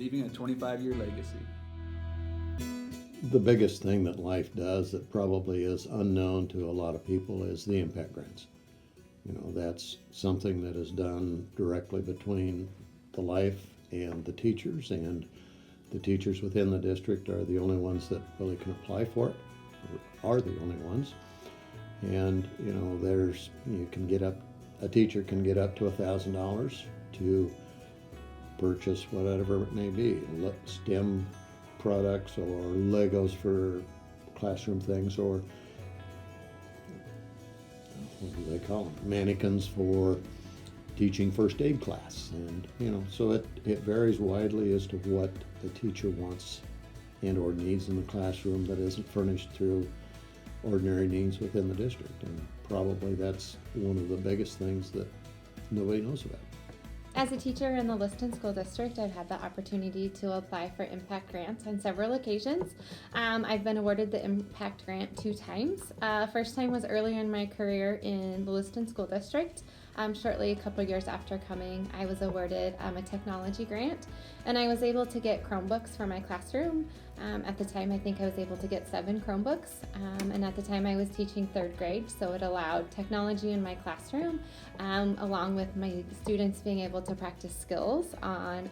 leaving a 25-year legacy. The biggest thing that Life does that probably is unknown to a lot of people is the impact grants. You know, that's something that is done directly between the Life and the teachers within the district are the only ones that really can apply for it, or are the only ones. And, you know, a teacher can get up to $1,000 to purchase whatever it may be, STEM products or Legos for classroom things, or what do they call them, mannequins for teaching first aid class. And, you know, so it varies widely as to what the teacher wants and or needs in the classroom that isn't furnished through ordinary needs within the district. And probably that's one of the biggest things that nobody knows about. As a teacher in the Lewiston School District, I've had the opportunity to apply for impact grants on several occasions. I've been awarded the impact grant 2 times. First time was earlier in my career in the Lewiston School District. Shortly, a couple years after coming, I was awarded a technology grant, and I was able to get Chromebooks for my classroom. At the time, I think I was able to get 7 Chromebooks, and at the time I was teaching 3rd grade, so it allowed technology in my classroom, along with my students being able to practice skills on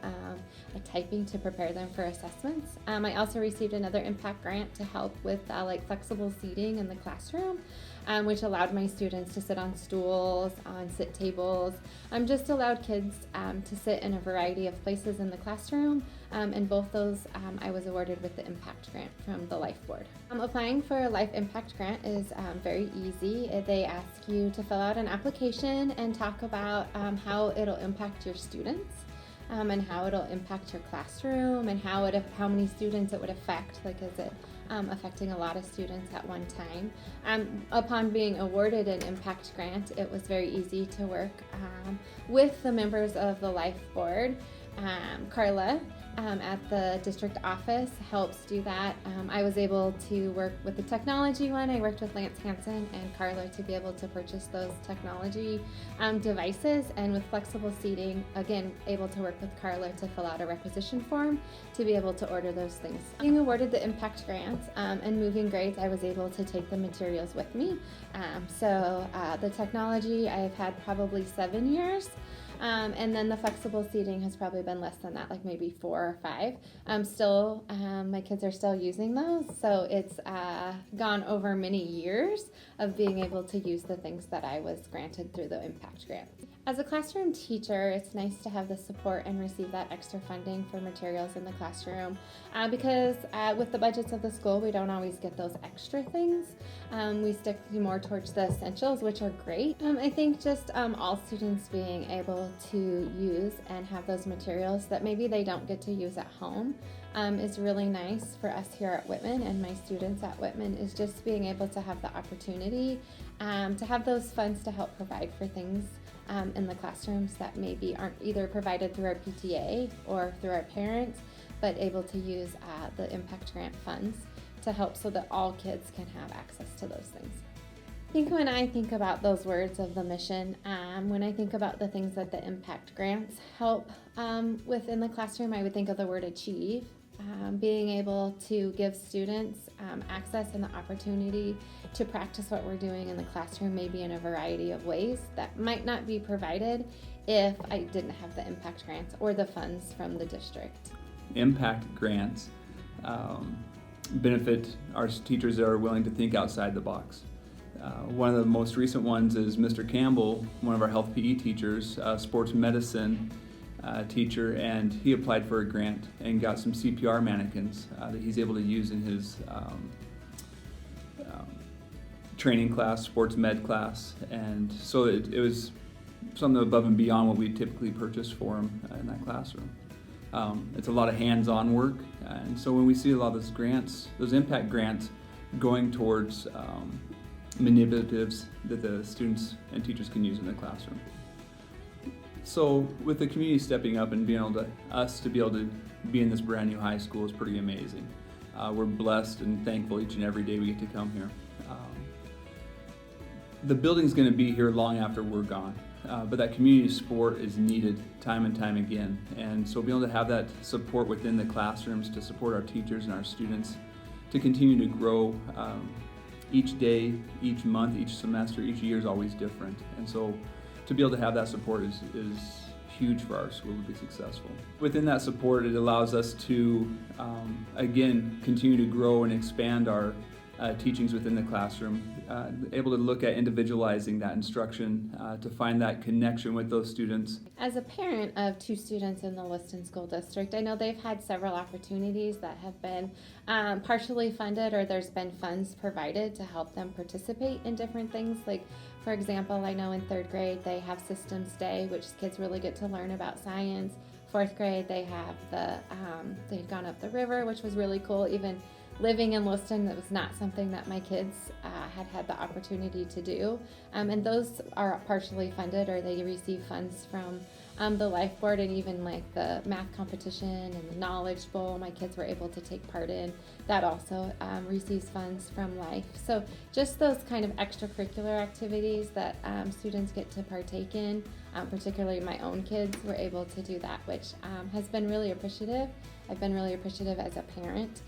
typing to prepare them for assessments. I also received another impact grant to help with flexible seating in the classroom, which allowed my students to sit on stools, on sit tables, just allowed kids to sit in a variety of places in the classroom. And both those I was awarded with the impact grant from the Life Board. Applying for a Life Impact Grant is very easy. They ask you to fill out an application and talk about how it'll impact your students. And how it'll impact your classroom, and how many students it would affect. Is it affecting a lot of students at one time? Upon being awarded an impact grant, it was very easy to work with the members of the Life Board. Carla at the district office helps do that. I was able to work with the technology one. I worked with Lance Hansen and Carla to be able to purchase those technology devices, and with flexible seating, again, able to work with Carla to fill out a requisition form to be able to order those things. Being awarded the impact grant and moving grades, I was able to take the materials with me. So the technology I've had probably 7 years. And then the flexible seating has probably been less than that, like maybe 4 or 5. Still, my kids are still using those, so it's gone over many years of being able to use the things that I was granted through the impact grant. As a classroom teacher, it's nice to have the support and receive that extra funding for materials in the classroom because with the budgets of the school, we don't always get those extra things. We stick more towards the essentials, which are great. I think just all students being able to use and have those materials that maybe they don't get to use at home is really nice for us here at Whitman, and my students at Whitman is just being able to have the opportunity to have those funds to help provide for things in the classrooms that maybe aren't either provided through our PTA or through our parents, but able to use the impact grant funds to help so that all kids can have access to those things. I think when I think about those words of the mission, when I think about the things that the impact grants help within the classroom, I would think of the word achieve. Being able to give students access and the opportunity to practice what we're doing in the classroom, maybe in a variety of ways that might not be provided if I didn't have the impact grants or the funds from the district. Impact grants benefit our teachers that are willing to think outside the box. One of the most recent ones is Mr. Campbell, one of our health PE teachers, sports medicine teacher, and he applied for a grant and got some CPR mannequins that he's able to use in his training class, sports med class, and so it was something above and beyond what we typically purchase for him in that classroom. It's a lot of hands-on work, and so when we see a lot of those grants, those impact grants going towards manipulatives that the students and teachers can use in the classroom. So with the community stepping up and being able to, us to be able to be in this brand new high school is pretty amazing. We're blessed and thankful each and every day we get to come here. The building's going to be here long after we're gone. but that community support is needed time and time again. And so being able to have that support within the classrooms to support our teachers and our students to continue to grow each day, each month, each semester, each year is always different. And so to be able to have that support is huge for our school to be successful. Within that support, it allows us to, again, continue to grow and expand our teachings within the classroom, able to look at individualizing that instruction to find that connection with those students. As a parent of 2 students in the Lewiston School District, I know they've had several opportunities that have been partially funded, or there's been funds provided to help them participate in different things. Like, for example, I know in 3rd grade they have Systems Day, which kids really get to learn about science. 4th grade they have they've gone up the river, which was really cool. Even living in Lewiston, that was not something that my kids had the opportunity to do. And those are partially funded, or they receive funds from the Life Board, and even like the math competition and the Knowledge Bowl my kids were able to take part in. That also receives funds from Life. So just those kind of extracurricular activities that students get to partake in, particularly my own kids were able to do that, which has been really appreciative. I've been really appreciative as a parent.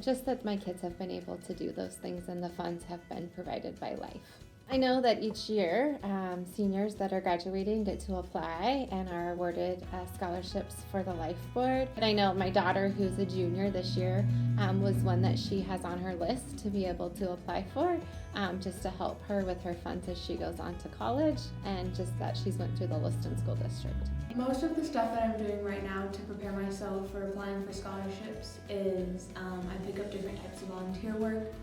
Just that my kids have been able to do those things, and the funds have been provided by Life. I know that each year seniors that are graduating get to apply and are awarded scholarships for the Life Board. And I know my daughter, who's a junior this year, was one that she has on her list to be able to apply for, just to help her with her funds as she goes on to college, and just that she's went through the Lewiston School District. Most of the stuff that I'm doing right now to prepare myself for applying for scholarships is I pick up different types of volunteer work.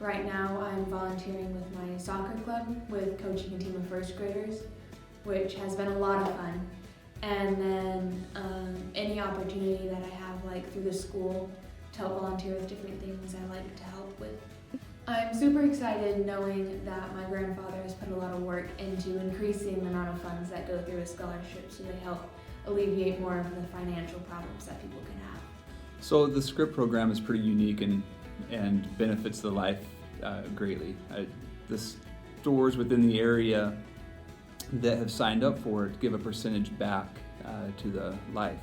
Right now I'm volunteering with my soccer club with coaching a team of 1st graders, which has been a lot of fun. And then any opportunity that I have, like through the school, to help volunteer with different things I like to help with. I'm super excited knowing that my grandfather has put a lot of work into increasing the amount of funds that go through a scholarship, so they help alleviate more of the financial problems that people can have. So the SCRIPT program is pretty unique and benefits the Life greatly. The stores within the area that have signed up for it give a percentage back to the Life.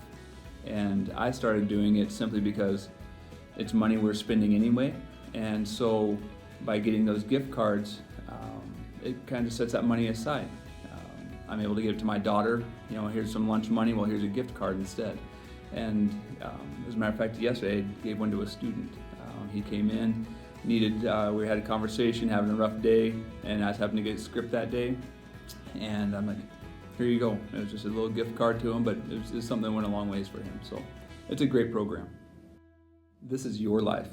And I started doing it simply because it's money we're spending anyway. And so by getting those gift cards, it kind of sets that money aside. I'm able to give it to my daughter, here's some lunch money, well, here's a gift card instead. And as a matter of fact, yesterday I gave one to a student. He came in, we had a conversation, having a rough day, and I just happened to get a script that day. And I'm like, here you go. It was just a little gift card to him, but it was something that went a long ways for him. So it's a great program. This is your life.